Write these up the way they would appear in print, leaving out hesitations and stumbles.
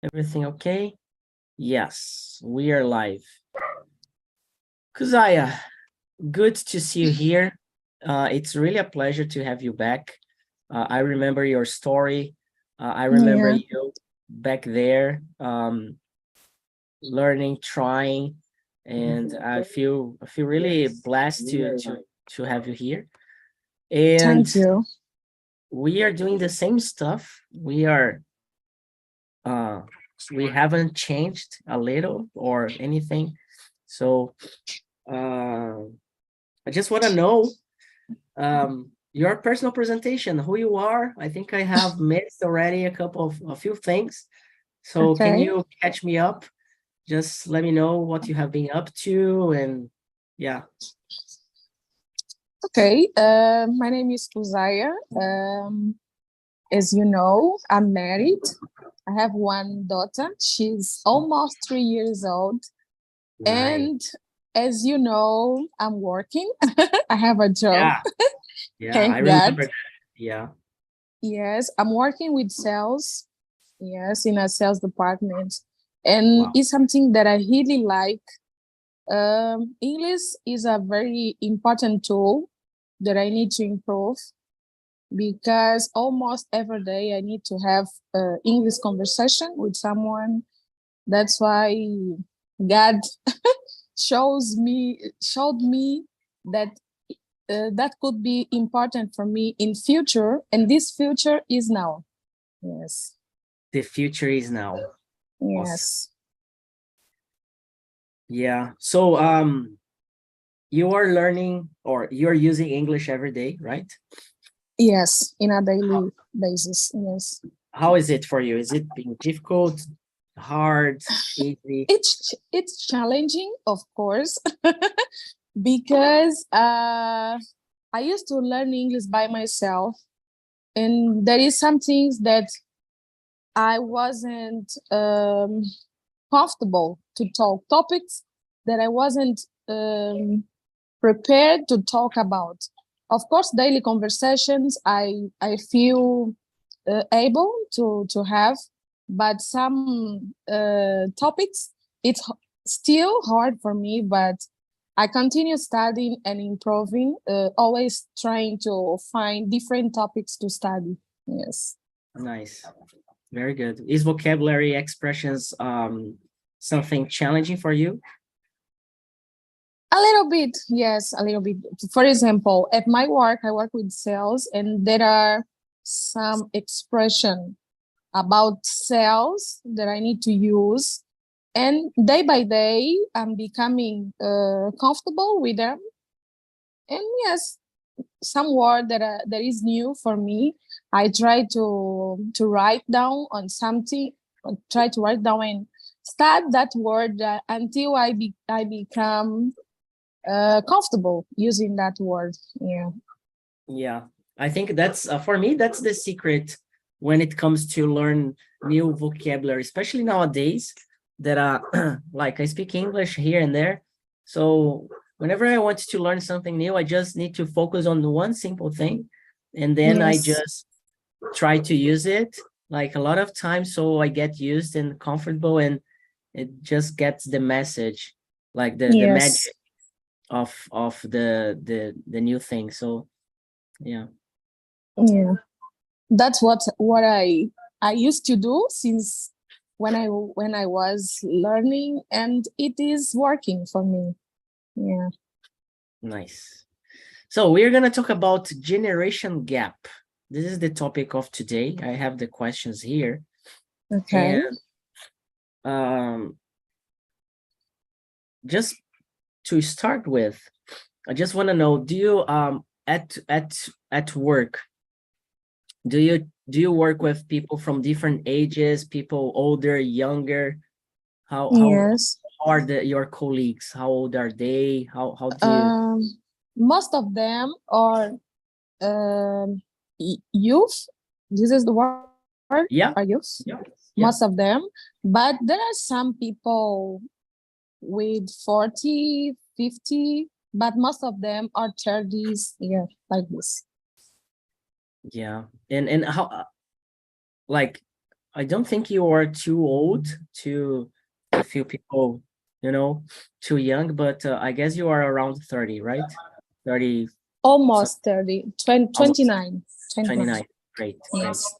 Everything okay? Yes, we are live. Kuzaya, good to see you here. It's really a pleasure to have you back. I remember your story. I remember Yeah, you back there, learning, trying, and I feel really blessed to have you here. And thank you. we are doing the same stuff. Uh we haven't changed a little or anything. So uh I just want to know your personal presentation, who you are. I think I have missed already a few things. So can Okay. you catch me up? Just let me know what you have been up to, and yeah. Okay. My name is Uzaya. As you know, I'm married. I have one daughter. She's almost 3 years old. Nice. And as you know, I'm working. I have a job. Yeah, yeah, I Thank God. remember that. Yeah. Yes, I'm working with sales. Yes, in a sales department. And Wow. it's something that I really like. English is a very important tool that I need to improve because almost every day I need to have English conversation with someone. That's why God showed me that that could be important for me in future, and this future is now. Yes, The future is now. Awesome. yes, Yeah. So you are learning or you're using English every day, right? yes, in a How, daily basis. Yes, how is it for you? Is it being difficult, hard, easy? it's challenging, of course, because I used to learn English by myself, and there is some things that I wasn't comfortable to talk, topics that I wasn't prepared to talk about. Of course, daily conversations I feel able to have, but some topics it's still hard for me. But I continue studying and improving, always trying to find different topics to study. Yes. Nice. Very good. Is vocabulary expressions something challenging for you? A little bit, yes, a little bit. For example, at my work, I work with sales, and there are some expression about sales that I need to use. And day by day, I'm becoming comfortable with them. And yes, some word that is new for me, I try to write down on something. Try to write down and start that word until I become comfortable using that word. Yeah. Yeah. I think that's for me, that's the secret when it comes to learn new vocabulary, especially nowadays that like I speak English here and there. So whenever I want to learn something new, I just need to focus on one simple thing, and then I Yes. just try to use it like a lot of times, so I get used and comfortable, and it just gets the message, like the Yes. magic of the new thing. So yeah. Yeah. That's what I used to do since when I was learning, and it is working for me. Yeah. Nice. So we're gonna talk about generation gap. This is the topic of today. I have the questions here, Okay. and um, just to start with, I just want to know: do you at work, do you work with people from different ages, people older, younger? How Yes. are your colleagues? How old are they? How do you? Um, Most of them are youth. This is the word, are Yeah, youth. yeah, Most yeah, of them, but there are some people with 40, 50, but most of them are 30s, yeah, like this. yeah. And how like I don't think you are too old to feel people, too young, but I guess you are around 30, right? 30, Almost 30, 20, almost 29. 29. Great, great. Yes.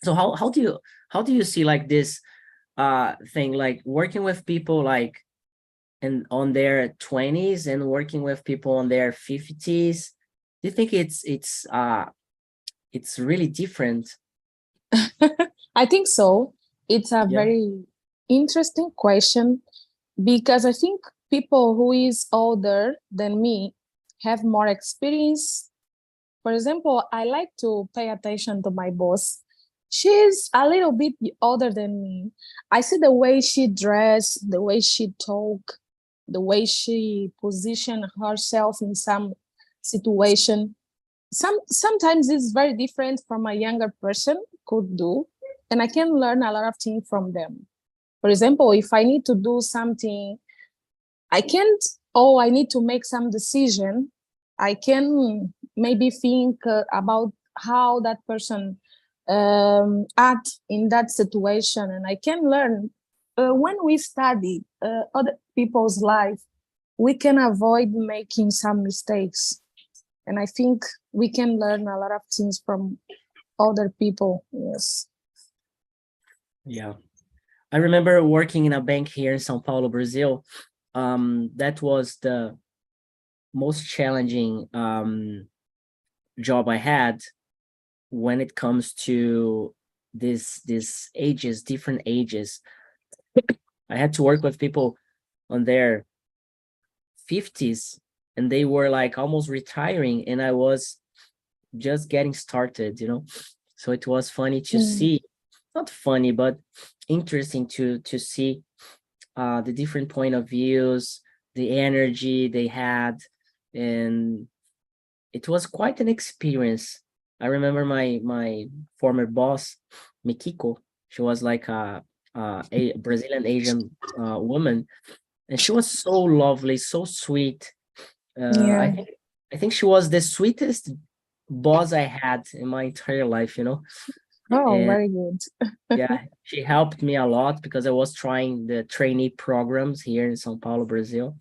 So how do you see like this thing, like working with people like on their 20s and working with people on their 50s? Do you think it's really different? I think so. It's a Yeah. very interesting question because I think people who is older than me have more experience. For example, I like to pay attention to my boss. She's a little bit older than me. I see the way she dress, the way she talk, the way she position herself in some situation. Sometimes it's very different from a younger person could do, and I can learn a lot of things from them. For example, if I need to do something, I can't, oh, I need to make some decision. I can maybe think about how that person act in that situation, and I can learn. When we study other people's life, we can avoid making some mistakes, and I think we can learn a lot of things from other people. Yes. Yeah. I remember working in a bank here in São Paulo, Brazil. That was the most challenging job I had when it comes to this ages, different ages. I had to work with people on their 50s, and they were like almost retiring, and I was just getting started, So it was funny to see, not funny, but interesting to see the different point of views, the energy they had, and it was quite an experience. I remember my former boss, Mikiko. She was like a Brazilian Asian woman, and she was so lovely, so sweet. Yeah. I think she was the sweetest boss I had in my entire life, Oh, And very good. yeah, she helped me a lot because I was trying the trainee programs here in São Paulo, Brazil.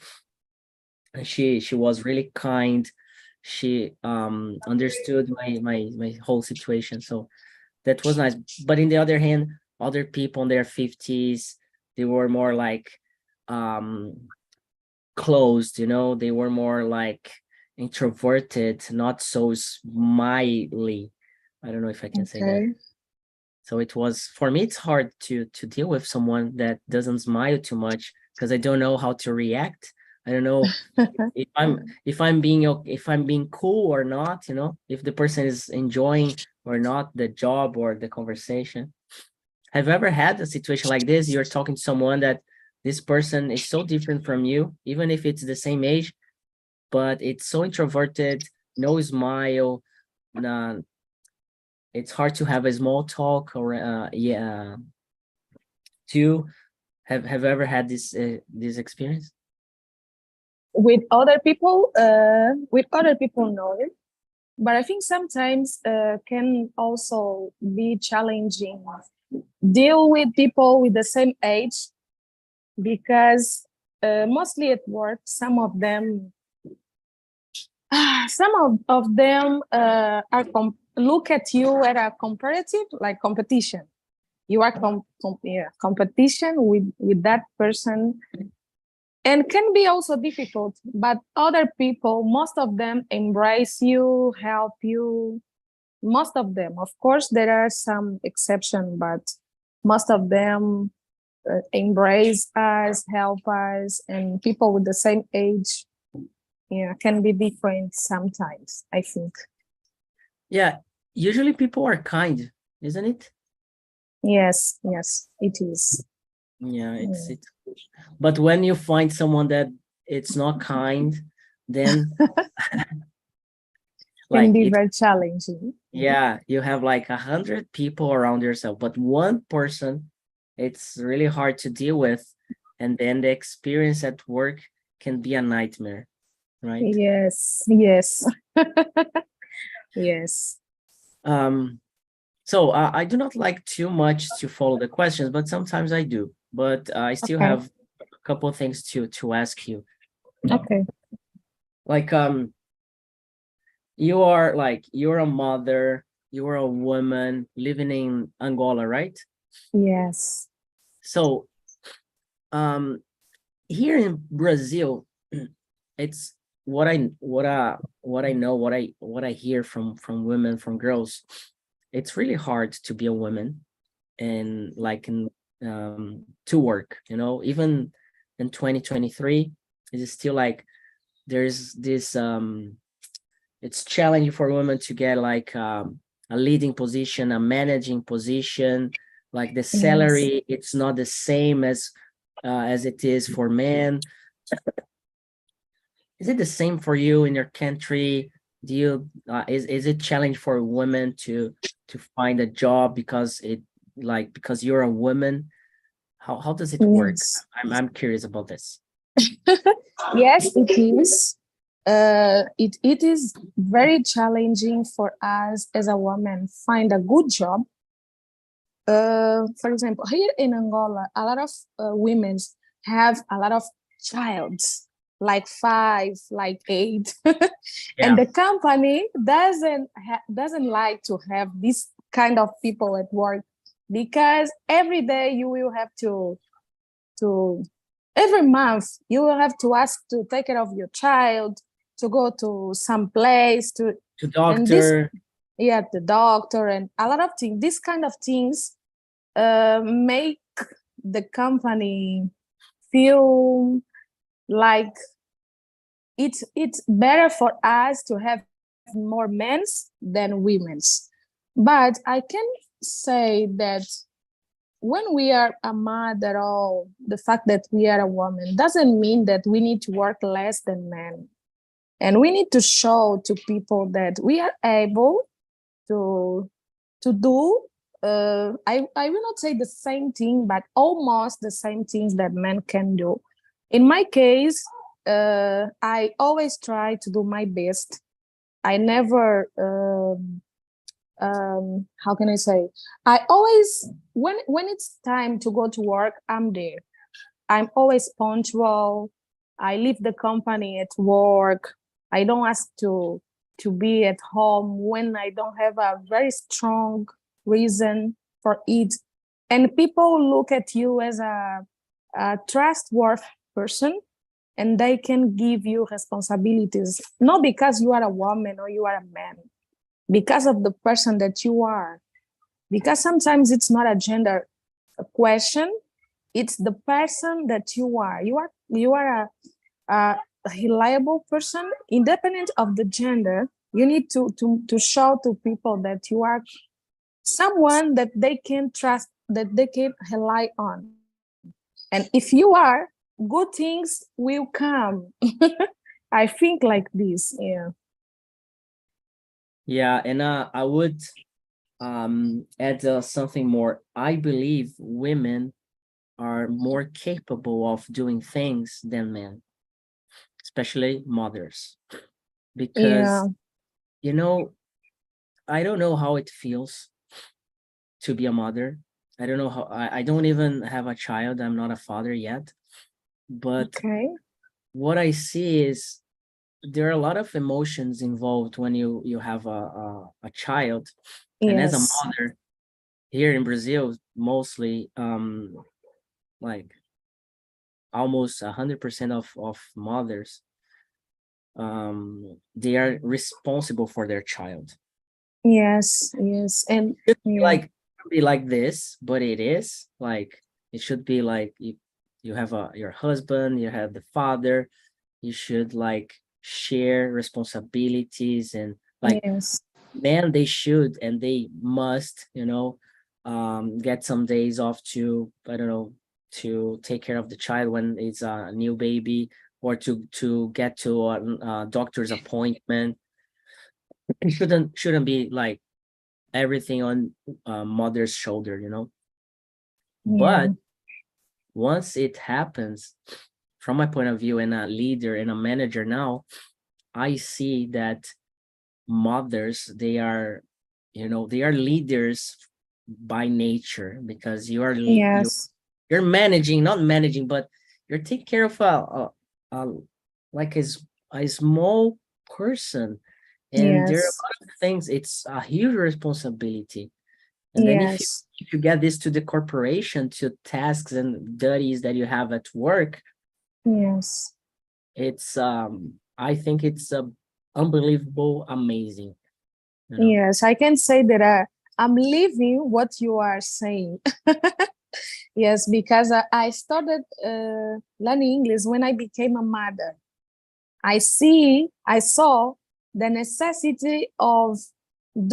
And she was really kind. She understood my whole situation. So that was nice. But in the other hand, other people in their 50s, they were more like closed, they were more like introverted, not so smiley. I don't know if I can say that. Okay. So it was, for me, it's hard to deal with someone that doesn't smile too much because I don't know how to react. I don't know if I'm being cool or not, if the person is enjoying or not the job or the conversation. Have you ever had a situation like this? You're talking to someone that this person is so different from you, even if it's the same age, but it's so introverted, no smile, nah, it's hard to have a small talk or yeah. Do have you ever had this experience? With other people, no. But I think sometimes can also be challenging. Deal with people with the same age because mostly at work, some of them look at you at a comparative, like competition. You are competition with that person, and can be also difficult. But other people, most of them embrace you, help you. Most of them, of course, there are some exceptions, but most of them embrace us, help us, and people with the same age, can be different sometimes, I think. Yeah, usually people are kind, isn't it? Yes, it is. Yeah, it's but when you find someone that it's not kind, then Can like be very challenging. yeah, you have like 100 people around yourself, but one person, it's really hard to deal with, and then the experience at work can be a nightmare, right? Yes. Yes. Um, So I do not like too much to follow the questions, but sometimes I do. But I still Okay. have a couple of things to ask you. Okay. Like you're a mother, you're a woman living in Angola, right? Yes. So here in Brazil, it's what I know, what I hear from women, from girls. It's really hard to be a woman and like in to work, even in 2023, it is still like there's this it's challenging for women to get like a leading position, a managing position. Like the Yes. salary, it's not the same as it is for men. Is it the same for you in your country? Do you is it challenge for women to find a job because you're a woman? How does it work? Yes. I'm curious about this. Yes, it is. It is very challenging for us as a woman find a good job. For example, here in Angola, a lot of women have a lot of childs, like five, like eight, and Yeah. the company doesn't like to have this kind of people at work because every day you will have to every month you will have to ask to take care of your child, to go to some place to, To and this, doctor. yeah, the doctor and a lot of things, this kind of things make the company feel like it's better for us to have more men's than women's. But I can say that when we are a mother, or the fact that we are a woman doesn't mean that we need to work less than men. And we need to show to people that we are able to do I will not say the same thing, but almost the same things that men can do. In my case, I always try to do my best. I never how can I say, I always, when it's time to go to work, I'm there. I'm always punctual. I leave the company at work. I don't ask to be at home when I don't have a very strong reason for it. And people look at you as a trustworthy person, and they can give you responsibilities, not because you are a woman or you are a man, because of the person that you are. Because sometimes it's not a gender question, it's the person that you are. You are a reliable person, independent of the gender. You need to show to people that you are someone that they can trust, that they can rely on. And if you are, good things will come. I think like this. Yeah. Yeah, and I would add something more. I believe women are more capable of doing things than men, especially mothers, Yeah. because you know I don't know how it feels to be a mother. I don't know how I don't even have a child. I'm not a father yet. But Okay. what I see is there are a lot of emotions involved when you have a child. And as a Yes. mother here in Brazil, mostly like almost 100% of mothers, they are responsible for their child. Yes. Yes. And yeah. Like be like this, but it is like it should be like you have your husband, you have the father, you should like share responsibilities and like Yes. men they should and they must get some days off to I don't know to take care of the child when it's a new baby or to get to a doctor's appointment. It shouldn't be like everything on mother's shoulder. But Yeah. once it happens, from my point of view and a leader and a manager now, I see that mothers they are you know, they are leaders by nature, because you are Yes. you're managing, not managing, but you're taking care of a like a small person, and there are a Yes. lot of things. It's a huge responsibility. And then Yes. if you get this to the corporation, to tasks and duties that you have at work, Yes. it's I think it's unbelievable, amazing, you know. Yes. I can say that I'm living what you are saying. Yes, because I started learning English when I became a mother. I saw the necessity of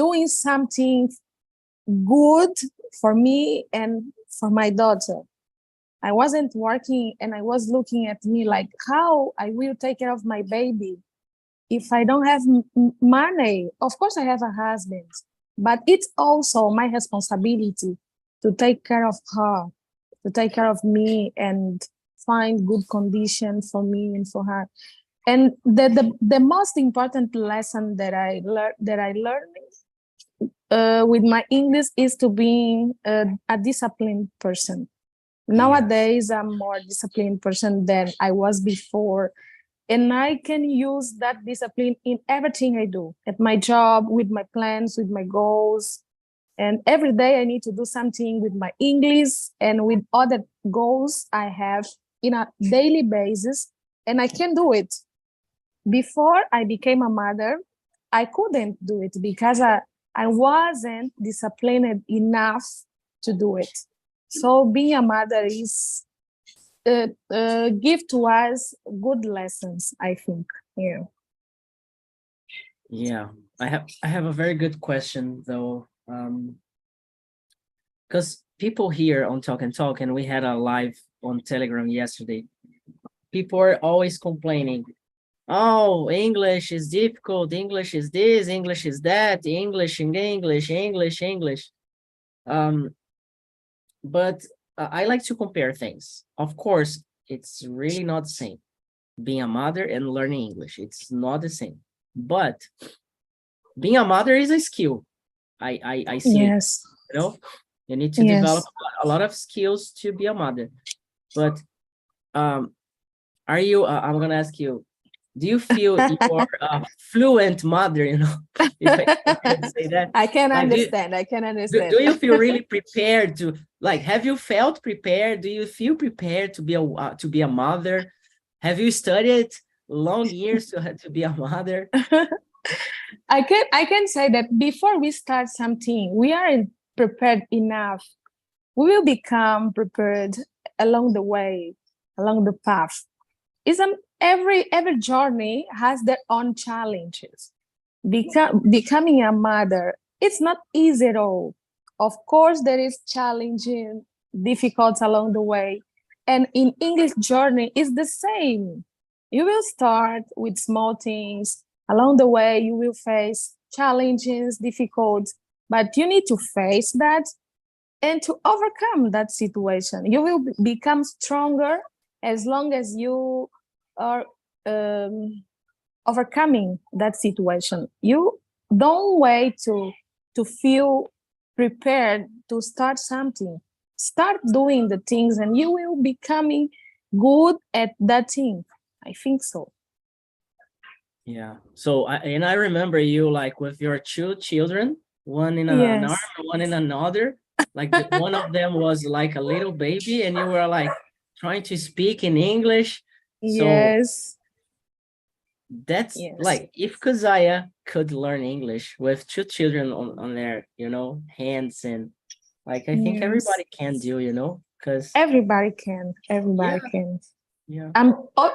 doing something good for me and for my daughter. I wasn't working and I was looking at me like how I will take care of my baby if I don't have money. Of course, I have a husband, but it's also my responsibility to take care of her, to take care of me and find good conditions for me and for her. And the most important lesson that I learned with my English is to be a disciplined person. Nowadays, I'm more disciplined person than I was before. And I can use that discipline in everything I do, at my job, with my plans, with my goals. And every day I need to do something with my English and with other goals I have in a daily basis. And I can do it. Before I became a mother, I couldn't do it because I wasn't disciplined enough to do it. So being a mother is give to us good lessons, I think. Yeah. Yeah, I have a very good question though, because people here on Talk and Talk, and we had a live on Telegram yesterday. People are always complaining, oh, English is difficult, English is this, English is that, English and English, English, English. But I like to compare things. Of course, it's really not the same. Being a mother and learning English, it's not the same. But being a mother is a skill. I see it, Yes. you know. You need to develop Yes. a lot of skills to be a mother. But are you, I'm gonna ask you, do you feel you're a fluent mother, you know, if I can say that? I can Like, understand. I can understand. do you feel really prepared to, like, have you felt prepared? Do you feel prepared to be a mother? Have you studied long years to be a mother? I can say that before we start something, we aren't prepared enough. We will become prepared along the way, along the path. Isn't every journey has their own challenges. Becoming a mother, it's not easy at all. Of course, there is challenging, difficult along the way. And in English journey, it's the same. You will start with small things. Along the way, you will face challenges, difficult, but you need to face that and to overcome that situation. You will become stronger as long as you are overcoming that situation. You don't wait to feel prepared to start something. Start doing the things and you will becoming good at that thing. I think so. Yeah. So I remember you, like, with your two children, one in an arm, Yes. one in another. Like, one of them was like a little baby, and you were like trying to speak in English. So Yes. that's Yes. like, if Kazaya could learn English with two children on their, you know, hands, and like, I think Yes. everybody can do, you know, because Everybody can. yeah, Everybody can. yeah,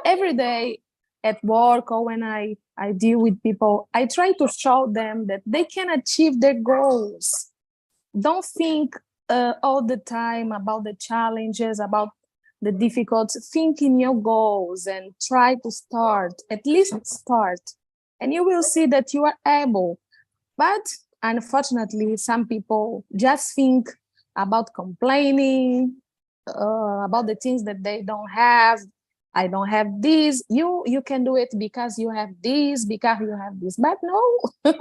Every day at work or when I deal with people, I try to show them that they can achieve their goals. Don't think all the time about the challenges, about the difficult. Think in your goals and try to start, at least start. And you will see that you are able. But unfortunately, some people just think about complaining, about the things that they don't have. I don't have this. You can do it because you have this, because you have this. But no,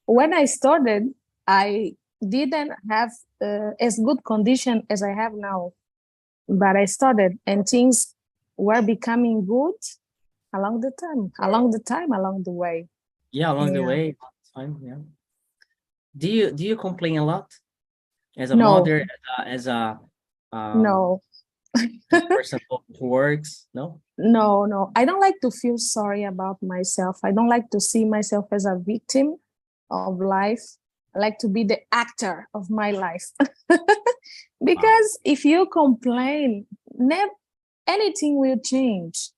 when I started, I didn't have as good condition as I have now, but I started, and things were becoming good along the way. Yeah, along the Yeah. way, it's fine. Yeah. Do you complain a lot as a No, mother, as a no, person who works? No. no. I don't like to feel sorry about myself. I don't like to see myself as a victim of life. I like to be the actor of my life. Wow. Because if you complain, anything will change.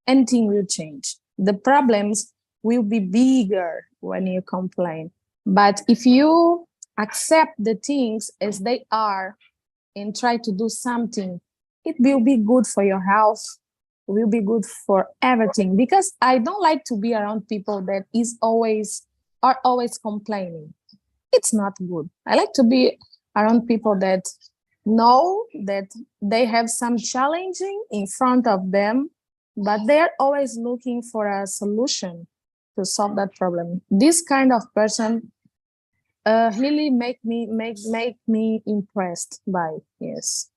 Anything will change. The problems will be bigger when you complain. But if you accept the things as they are and try to do something, it will be good for your health, it will be good for everything. Because I don't like to be around people that are always complaining. It's not good. I like to be around people that know that they have some challenging in front of them, but they're always looking for a solution to solve that problem. This kind of person really make me impressed by. Yes.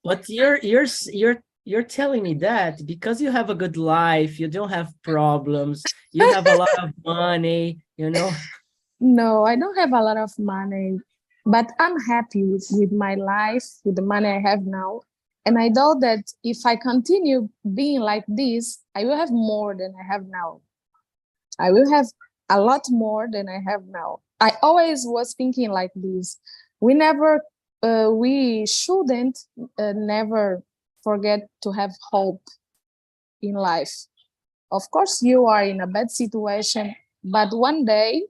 But you're telling me that because you have a good life, you don't have problems, you have a lot of money, you know. No, I don't have a lot of money, but I'm happy with my life, with the money I have now. And I know that if I continue being like this, I will have more than I have now. I will have a lot more than I have now. I always was thinking like this. We shouldn't never forget to have hope in life. Of course, you are in a bad situation, but one day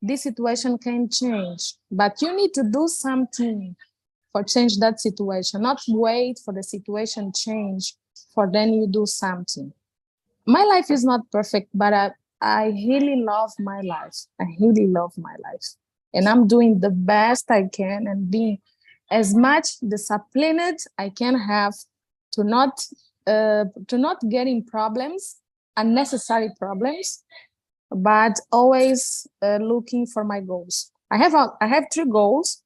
this situation can change. But you need to do something for change that situation, not wait for the situation change for then you do something. My life is not perfect, but I really love my life. I really love my life. And I'm doing the best I can and being as much disciplined I can have to not get in problems, unnecessary problems, but always looking for my goals. I have three goals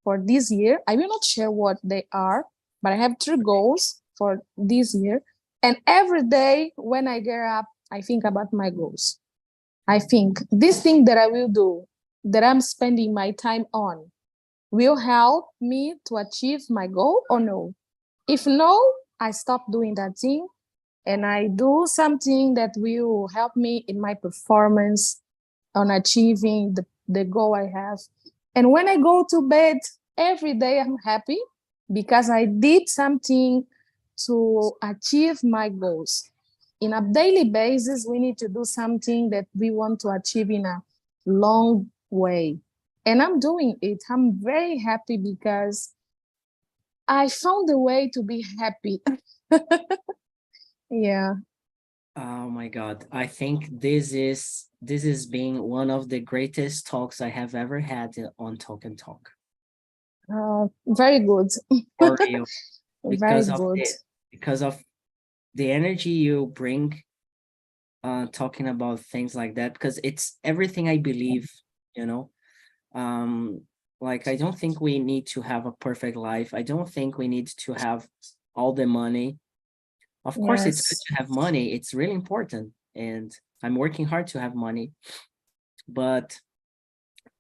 for this year. I will not share what they are, but I have three goals for this year. And every day when I get up, I think about my goals. I think this thing that I will do, that I'm spending my time on, will help me to achieve my goal or no. If no, I stop doing that thing and I do something that will help me in my performance on achieving the goal I have. And when I go to bed every day, I'm happy because I did something to achieve my goals. In a daily basis, we need to do something that we want to achieve in a long way. And I'm doing it. I'm very happy because I found a way to be happy. Yeah. Oh my God. I think this is being one of the greatest talks I have ever had on Talk and Talk. Very good. For real. Very Because of good. the energy you bring talking about things like that, because it's everything I believe, you know. Um like I don't think we need to have a perfect life. I don't think we need to have all the money. Of course, it's good Yes. to have money. It's really important. And I'm working hard to have money, but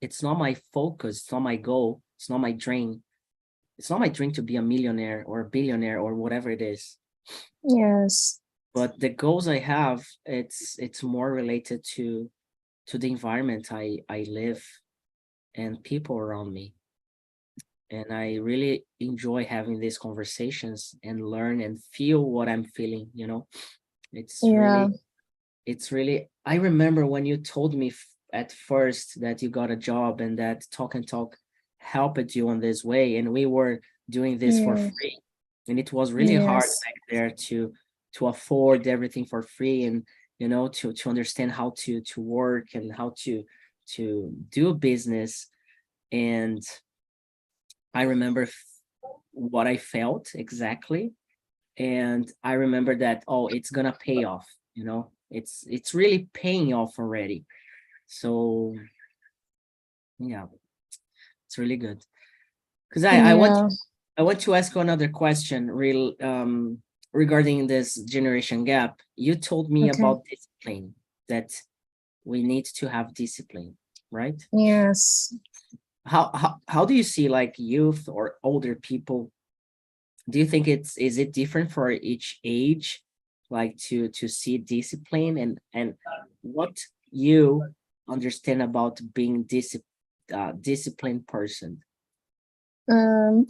it's not my focus. It's not my goal. It's not my dream. It's not my dream to be a millionaire or a billionaire or whatever it is. Yes. But the goals I have, it's more related to the environment I live and people around me. And I really enjoy having these conversations and learn and feel what I'm feeling, you know. It's Yeah. really it's really I remember when you told me at first that you got a job and that Talk and Talk helped you on this way, and we were doing this for Yeah. free, and it was really hard Yes. back there to afford everything for free, and you know, to understand how to work and how to do business. And I remember what I felt exactly, and I remember that, oh, it's gonna pay off, you know, it's really paying off already. So Yeah, it's really good. Because I want to ask you another question regarding this generation gap. You told me Okay. about discipline, that we need to have discipline, right? Yes. How do you see like youth or older people? Do you think is it different for each age, like to see discipline, and what you understand about being disciplined person?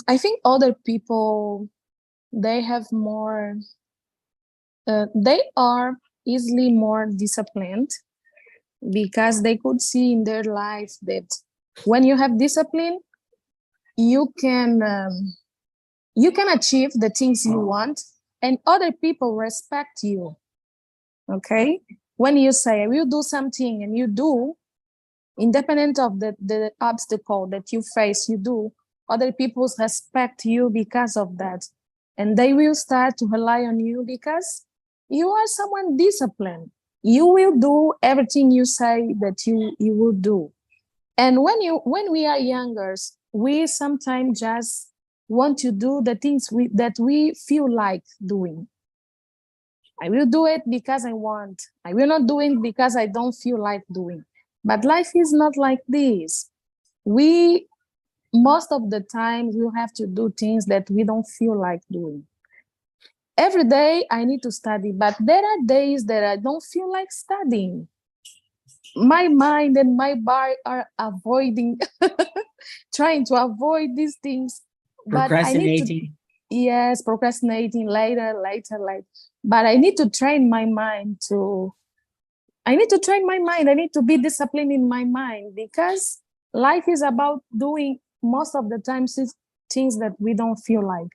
I think other people, they have more, they are easily more disciplined because they could see in their life that when you have discipline, you can achieve the things you want, and other people respect you. Okay, when you say I will do something and you do, independent of the obstacle that you face, you do, other people respect you because of that, and they will start to rely on you because you are someone disciplined. You will do everything you say that you will do. And when we are younger, we sometimes just want to do the things that we feel like doing. I will do it because I want. I will not do it because I don't feel like doing. But life is not like this. We Most of the time we have to do things that we don't feel like doing. Every day I need to study, but there are days that I don't feel like studying. My mind and my body are avoiding, trying to avoid these things. But I need to, Procrastinating. yes, procrastinating later. But I need to train my mind to, I need to train my mind. I need to be disciplined in my mind because life is about doing most of the times things that we don't feel like.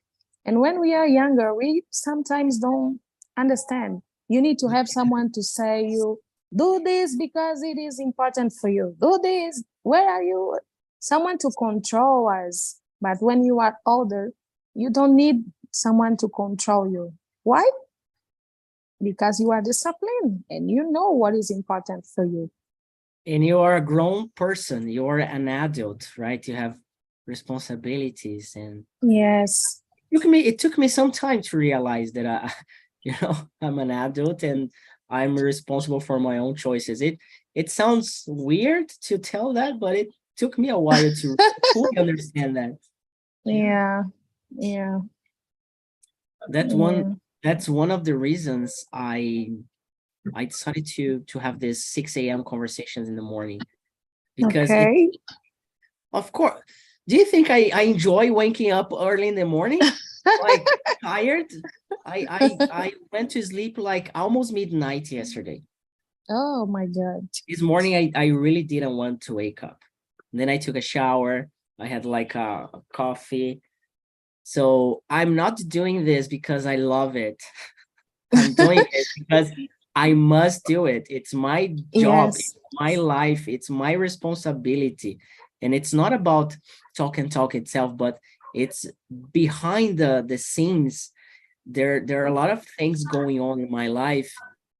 And when we are younger, we sometimes don't understand. You need to have someone to say you do this because it is important for you. Do this. Where are you? Someone to control us. But when you are older, you don't need someone to control you. Why? Because you are disciplined and you know what is important for you. And you are a grown person, you're an adult, right? You have responsibilities, and Yes. it took me some time to realize that I'm an adult and I'm responsible for my own choices. It sounds weird to tell that, but it took me a while to fully understand that. Yeah. Yeah. That's Yeah. one of the reasons I decided to have this 6 a.m. conversations in the morning, because Okay. of course, do you think I enjoy waking up early in the morning? Like tired? I went to sleep like almost midnight yesterday. Oh my God. This morning I really didn't want to wake up. And then I took a shower. I had like a coffee. So I'm not doing this because I love it. I'm doing it because I must do it. It's my job, Yes. it's my life, it's my responsibility. And it's not about talk itself, but it's behind the scenes. There are a lot of things going on in my life,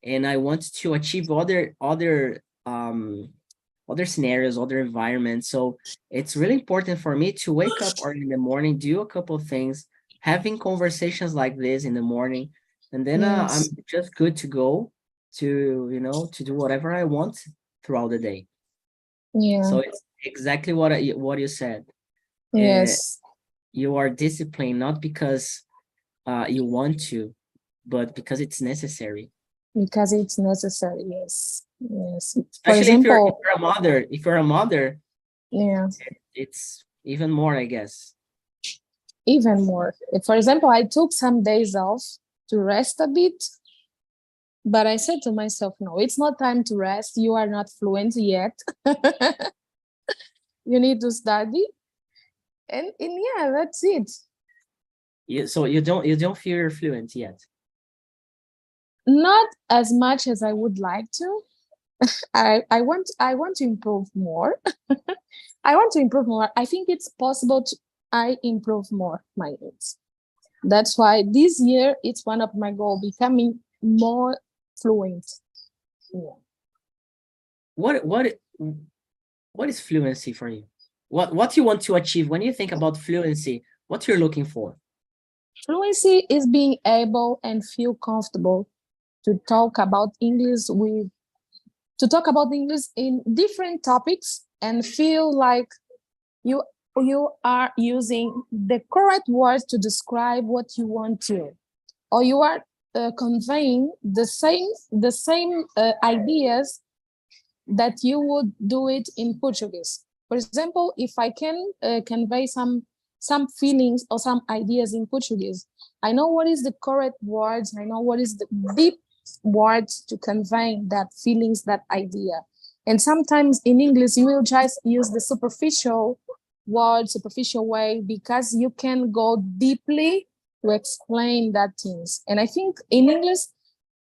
and I want to achieve other scenarios, other environments. So it's really important for me to wake up early in the morning, do a couple of things, having conversations like this in the morning, and then I'm Yes. just good to go to do whatever I want throughout the day. Yeah. So it's exactly what you said. Uh, Yes. you are disciplined not because you want to, but because it's necessary. Because it's necessary. Yes. Yes. For Especially if example, you're a mother. If you're a mother, yeah, it's even more, I guess. even more. For example, I took some days off to rest a bit, but I said to myself, no, it's not time to rest. You are not fluent yet. You need to study. And yeah, that's it. So you don't feel you're fluent yet. Not as much as I would like to. I want to improve more. I want to improve more. I think it's possible to I improve more my English. That's why this year it's one of my goals, becoming more fluent. Yeah. What What is fluency for you? What you want to achieve when you think about fluency? What you're looking for? Fluency is being able and feel comfortable to talk about English in different topics and feel like you you are using the correct words to describe what you want to, or you are conveying the same ideas that you would do it in Portuguese. For example, if I can convey some feelings or some ideas in Portuguese, I know what is the correct words. I know what is the deep words to convey that feelings, that idea. And sometimes in English, you will just use the superficial word, superficial way, because you can go deeply to explain that things. And I think in English,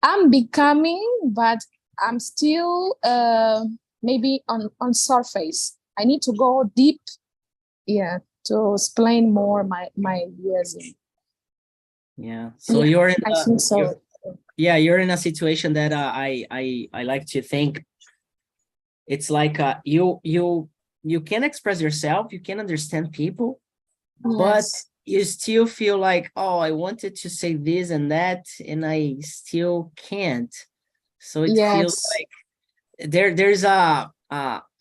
I'm becoming, but I'm still maybe on surface. I need to go deep, yeah, to explain more my ideas. Yeah. So Yeah, you're in I think so. you're in a situation that I like to think it's like you can express yourself, you can understand people, but Yes, you still feel like, oh, I wanted to say this and that, and I still can't. So it feels yes, like there's a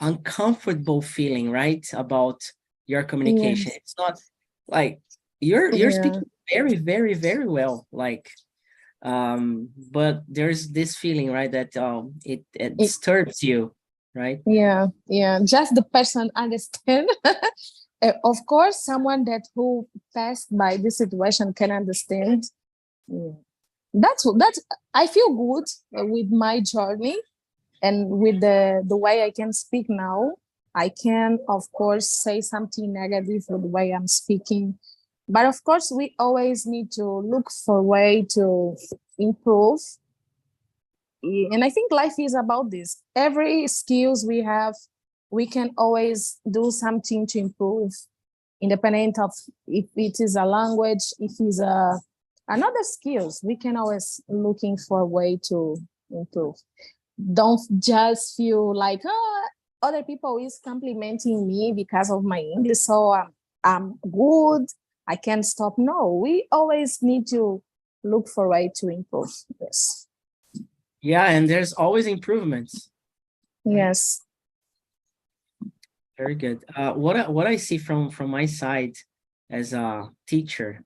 uncomfortable feeling, right, about your communication. yes, It's not like you're yeah, speaking very, very, very well, like but there's this feeling, right, that it it, disturbs you, right? yeah. Just the person understand. Of course, someone that who passed by this situation can understand. Yeah. That's. I feel good with my journey and with the way I can speak now. I can, of course, say something negative with the way I'm speaking, but of course, we always need to look for a way to improve. And I think life is about this. Every skills we have, we can always do something to improve, independent of if it is a language, if it's a another skills. We can always looking for a way to improve. Don't just feel like, oh, other people is complimenting me because of my English, so I'm good. I can't stop. No, we always need to look for a way to improve. Yes. Yeah, and there's always improvements, right? Yes. Very good. What I see from my side as a teacher,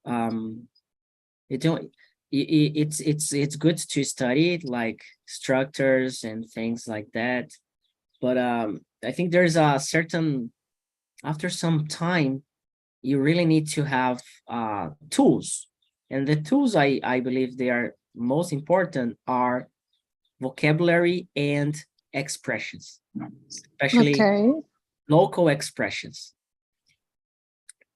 um it don't it's good to study like structures and things like that, but I think there's a certain, after some time, you really need to have tools, and the tools I believe they are most important are vocabulary and expressions, especially Okay. local expressions.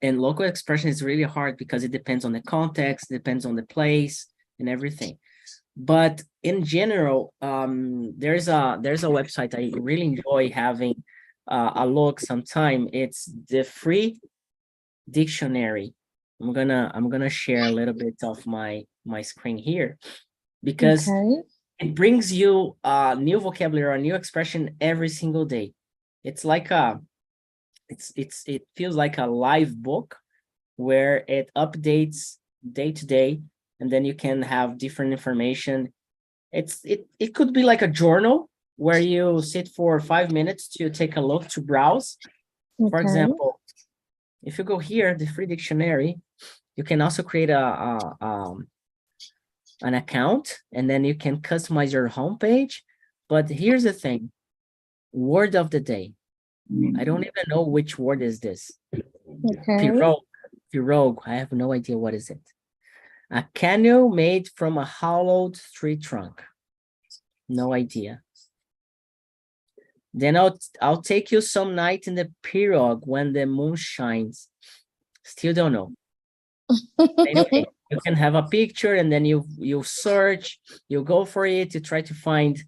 And local expression is really hard because it depends on the context, depends on the place and everything. But in general, there's a website I really enjoy having a look sometime. It's the free dictionary. I'm gonna share a little bit of my screen here, because Okay. it brings you new vocabulary or new expression every single day. It's like it feels like a live book where it updates day to day, and then you can have different information. It could be like a journal where you sit for 5 minutes to take a look, to browse. For Okay. example, if you go here, the free dictionary, you can also create an account, and then you can customize your homepage. But here's the thing: word of the day. I don't even know which word is this. Okay. Pirogue. Pirogue. I have no idea what is it. A canoe made from a hollowed tree trunk. No idea. Then I'll take you some night in the pirogue when the moon shines. Still don't know. Anyway, you can have a picture, and then you search, you go for it, you try to find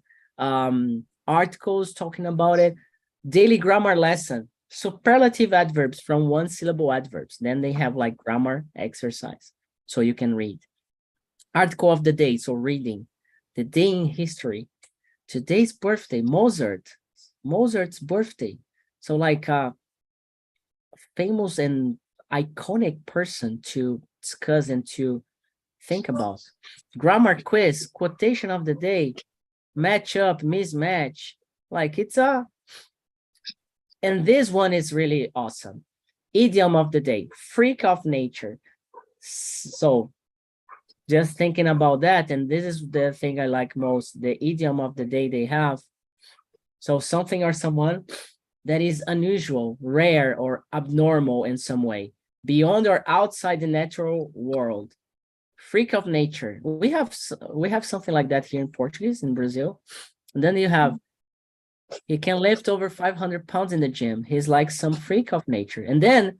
articles talking about it. Daily grammar lesson, superlative adverbs from one syllable adverbs. Then they have like grammar exercise, so you can read. Article of the day, so reading. The day in history. Today's birthday, Mozart. Mozart's birthday. So like a famous and iconic person to discuss and to think about. Grammar quiz, quotation of the day, match up, mismatch. Like it's a, and this one is really awesome. Idiom of the day, freak of nature. So just thinking about that, and this is the thing I like most, the idiom of the day they have. So something or someone that is unusual, rare, or abnormal in some way, beyond or outside the natural world. Freak of nature. We have something like that here in Portuguese, in Brazil. And then you have, he can lift over 500 pounds in the gym. He's like some freak of nature. And then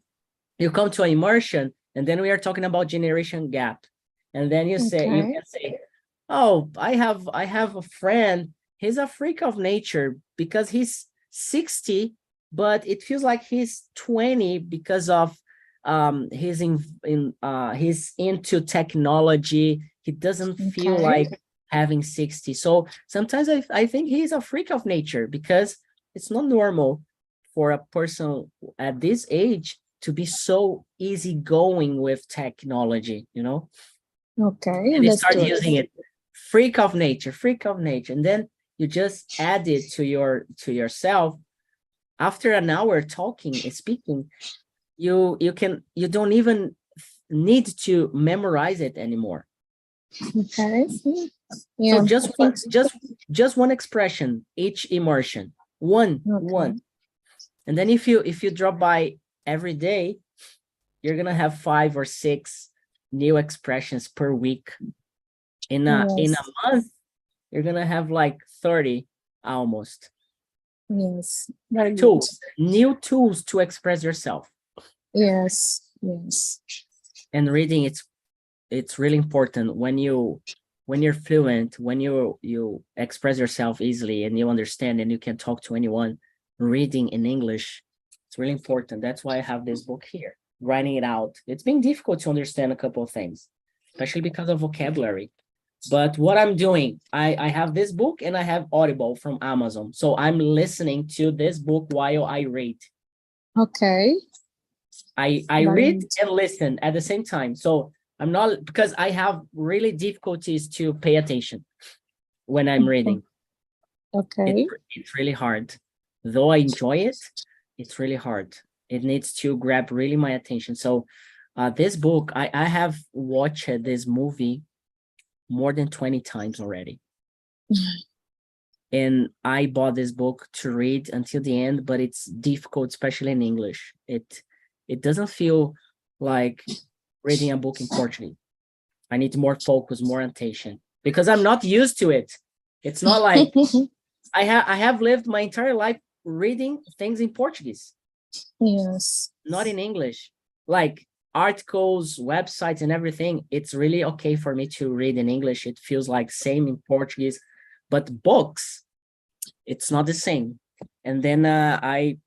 you come to immersion, and then we are talking about generation gap. And then you say, you can say, oh, I have a friend, he's a freak of nature because he's 60, but it feels like he's 20 because of he's into technology. He doesn't feel like having 60. So sometimes I think he's a freak of nature because it's not normal for a person at this age to be so easygoing with technology, you know? Okay. And you start using it, freak of nature, and then you just add it to yourself. After an hour talking and speaking, you don't even need to memorize it anymore. Okay. Yeah. So just one expression each immersion, one, and then if you drop by every day, you're gonna have 5 or 6 new expressions per week. In a month, you're gonna have like 30 almost. Yes. Very tools, new tools to express yourself. Yes. And reading, it's really important when you're fluent, when you express yourself easily and you understand and you can talk to anyone. Reading in English, it's really important. That's why I have this book here, writing it out. It's been difficult to understand a couple of things, especially because of vocabulary. But what I'm doing, I have this book and I have Audible from Amazon. So I'm listening to this book while I read. Okay. I read and listen at the same time. So I'm not, because I have really difficulties to pay attention when I'm reading. Okay. It's really hard. Though I enjoy it, it's really hard. It needs to grab really my attention. So this book, I have watched this movie more than 20 times already. And I bought this book to read until the end, but it's difficult, especially in English. It doesn't feel like reading a book in Portuguese. I need more focus, more attention, because I'm not used to it. It's not like I have lived my entire life reading things in Portuguese. Yes. Not in English. Like articles, websites, and everything, it's really okay for me to read in English. It feels like same in Portuguese, but books, it's not the same. And then I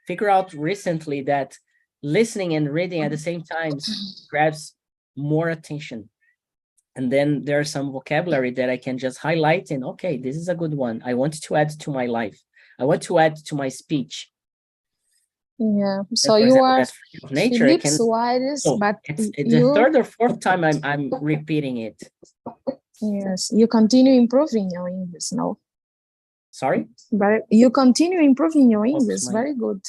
figure out recently that listening and reading at the same time grabs more attention. And then there's some vocabulary that I can just highlight and, okay, this is a good one. I want to add to my life. I want to add to my speech. Yeah. So you are nature. Felipe Soares, but it's the third or fourth time I'm repeating it. Yes, you continue improving your English, no? Sorry? But you continue improving your English. Very good.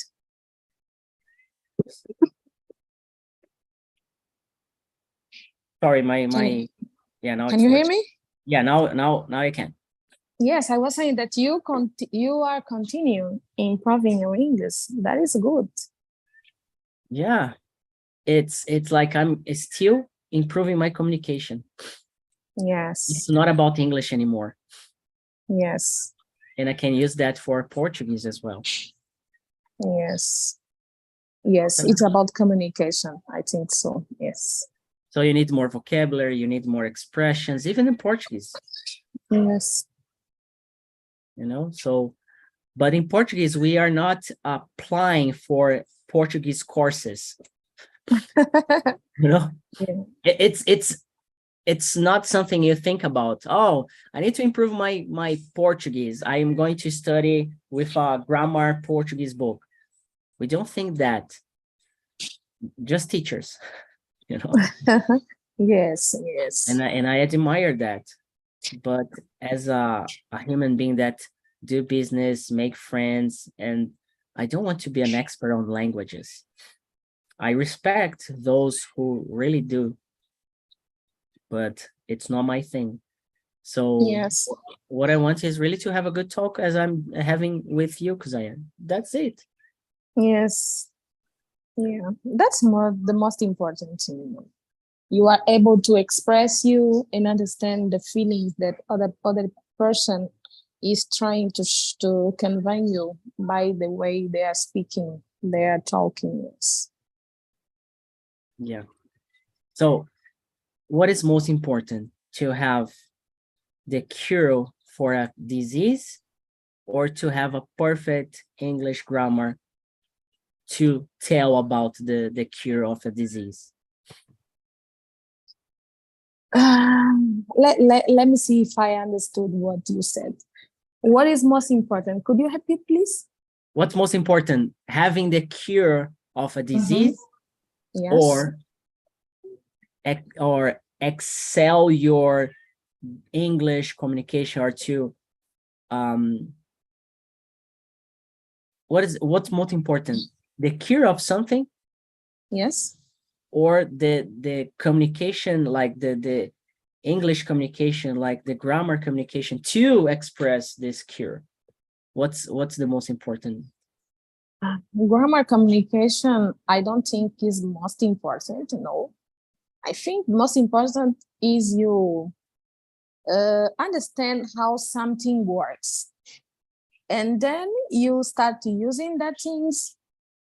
Sorry, yeah. Now can you hear me? Yeah, now I can. Yes, I was saying that you are continuing improving your English. That is good. Yeah, it's like I'm still improving my communication. Yes. It's not about English anymore. Yes. And I can use that for Portuguese as well. Yes. Yes, it's about communication. I think so. Yes. So you need more vocabulary, you need more expressions, even in Portuguese. Yes. You know, so, but in Portuguese, we are not applying for Portuguese courses. You know, yeah. it's not something you think about. Oh, I need to improve my Portuguese. I am going to study with a grammar Portuguese book. We don't think that. Just teachers, you know. Yes, yes. And I admire that. But as a human being that do business, make friends, and I don't want to be an expert on languages. I respect those who really do, but it's not my thing. So Yes, what I want is really to have a good talk as I'm having with you, because I am. That's it. yes. Yeah, that's the most important thing. You are able to express you and understand the feelings that other person is trying to convey you by the way they are speaking, they are talking. Yes. Yeah. So what is most important, to have the cure for a disease or to have a perfect English grammar to tell about the cure of a disease? Let me see if I understood what you said. What is most important? Could you repeat, please? What's most important, having the cure of a disease Yes. or excel your English communication, or to what's most important, the cure of something Yes. or the communication, like the English communication, like the grammar communication to express this cure? What's the most important? Grammar communication, I don't think is most important. No, I think most important is you understand how something works, and then you start to using that things,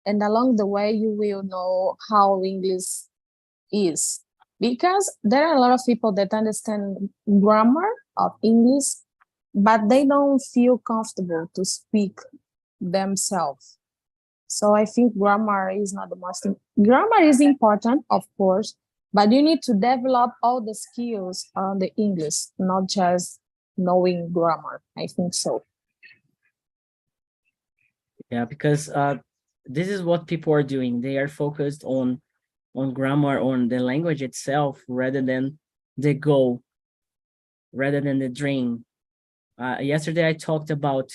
and along the way you will know how English is, because there are a lot of people that understand grammar of English, but they don't feel comfortable to speak themselves. So I think grammar is not the most. Grammar is important, of course, but you need to develop all the skills on the English, not just knowing grammar. I think so. Yeah, because this is what people are doing. They are focused on grammar, on the language itself, rather than the goal, rather than the dream. Yesterday I talked about,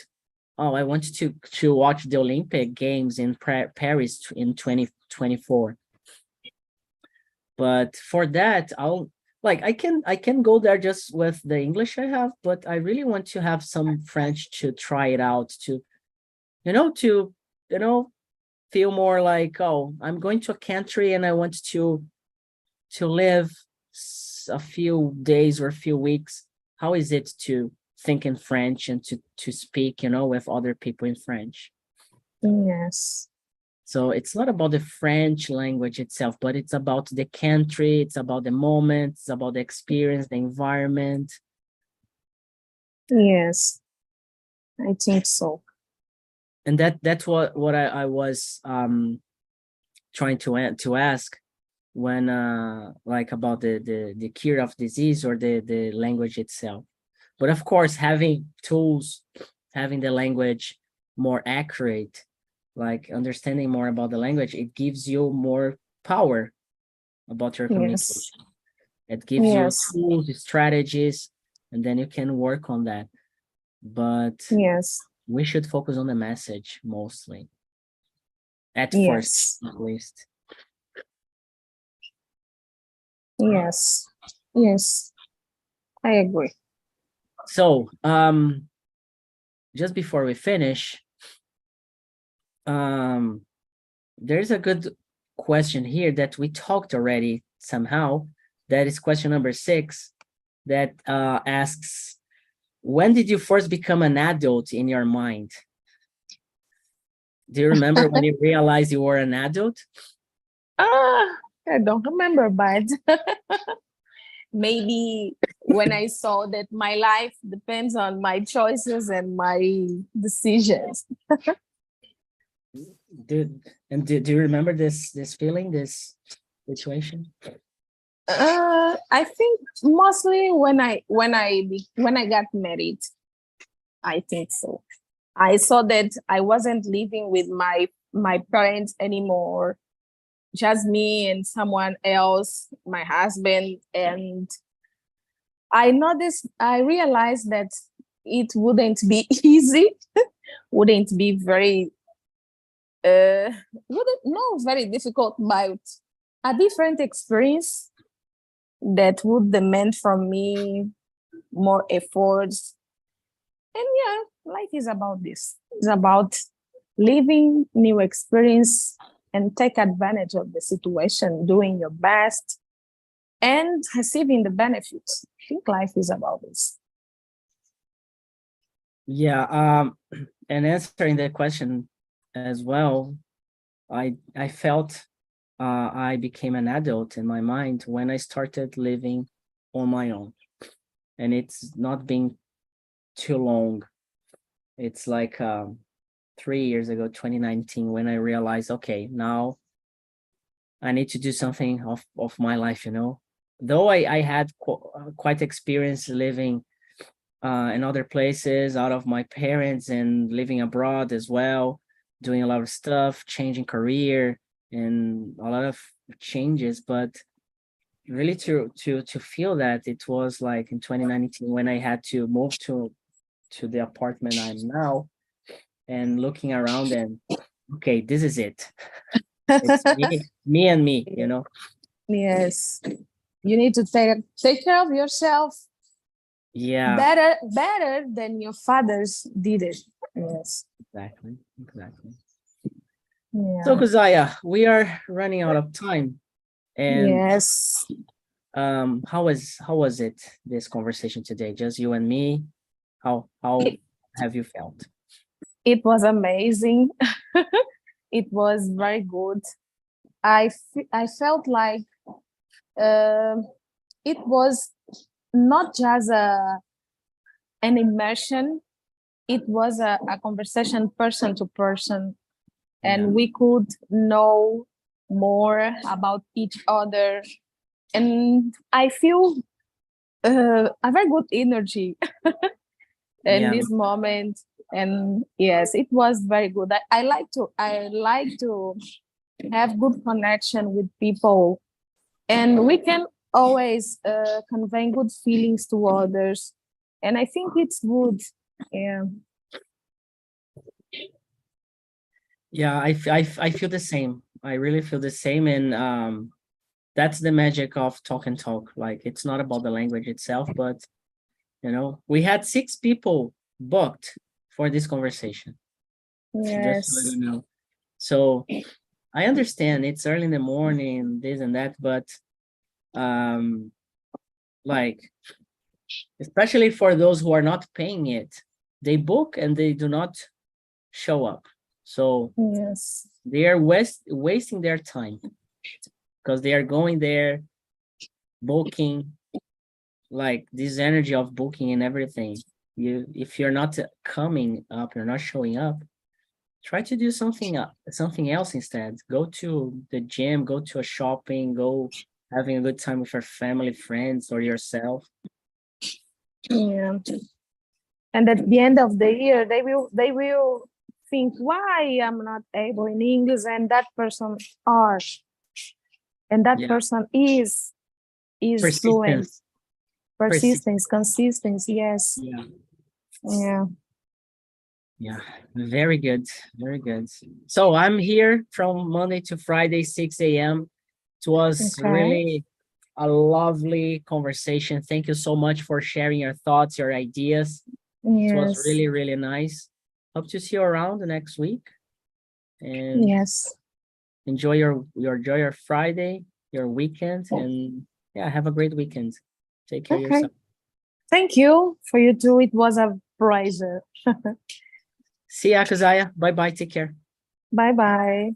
oh, I want to watch the Olympic Games in Paris in 2024. But for that, I can go there just with the English I have, but I really want to have some French to try it out, to feel more like, oh, I'm going to a country and I want to live a few days or a few weeks. How is it to think in French and to speak, with other people in French? Yes. So it's not about the French language itself, but it's about the country, it's about the moment, it's about the experience, the environment. Yes. I think so. And that's what I was trying to ask when like about the cure of disease or the language itself. But of course, having tools, having the language more accurate, like understanding more about the language, it gives you more power about your communication. Yes. It gives you Yes. tools, strategies, and then you can work on that. But Yes. we should focus on the message mostly, at Yes. first, at least. Yes. Yes. I agree. So, just before we finish, there's a good question here that we talked already somehow. That is question number 6, that asks, when did you first become an adult in your mind? Do you remember when you realized you were an adult? I don't remember, but maybe when I saw that my life depends on my choices and my decisions. Do you remember this feeling, this situation? I think mostly when I got married, I think so. I saw that I wasn't living with my parents anymore, just me and someone else, my husband, and I realized that it wouldn't be easy, wouldn't be very wouldn't no very difficult, but a different experience that would demand from me more efforts. And yeah, life is about this. It's about living new experience and take advantage of the situation, doing your best and receiving the benefits. I think life is about this. Yeah, and answering that question as well, I felt I became an adult in my mind when I started living on my own. And it's not been too long. It's like 3 years ago, 2019, when I realized, okay, now I need to do something of my life, Though I had quite experience living in other places out of my parents and living abroad as well, doing a lot of stuff, changing career and a lot of changes, but really to feel that it was like in 2019 when I had to move to the apartment I'm now, and looking around and okay, this is it. It's me and me, Yes. You need to take care of yourself. Yeah. Better than your fathers did it. Yes. Exactly. Yeah. So Kuzaya, we are running out of time. And yes. How was it, this conversation today? Just you and me? How have you felt? It was amazing. It was very good. I felt like it was not just an immersion, it was a conversation person to person, and we could know more about each other, and I feel a very good energy in this moment. And yes, it was very good. I like to have good connection with people, and we can always convey good feelings to others, and I think it's good. I feel the same. I really feel the same. And that's the magic of Talk and Talk. Like, it's not about the language itself, but we had 6 people booked for this conversation. Yes. Just so you know. So I understand it's early in the morning, this and that, but like, especially for those who are not paying it, they book and they do not show up. So yes, they are wasting their time because they are going there, booking, like this energy of booking and everything. If you're not coming up, you're not showing up, try to do something else instead. Go to the gym, go to a shopping, go having a good time with your family, friends, or yourself. Yeah. And at the end of the year, they will think, why I'm not able in English, and that person are, and that person is fluent. Persistence, consistency, yes. Yeah, very good, very good. So I'm here from Monday to Friday, 6 a.m. It was really a lovely conversation. Thank you so much for sharing your thoughts, your ideas. It was really, really nice. Hope to see you around the next week. And enjoy your Friday, your weekend, and have a great weekend. Take care of yourself. Thank you. For you too. It was a pleasure. See ya, Kazaya. Bye-bye. Take care. Bye-bye.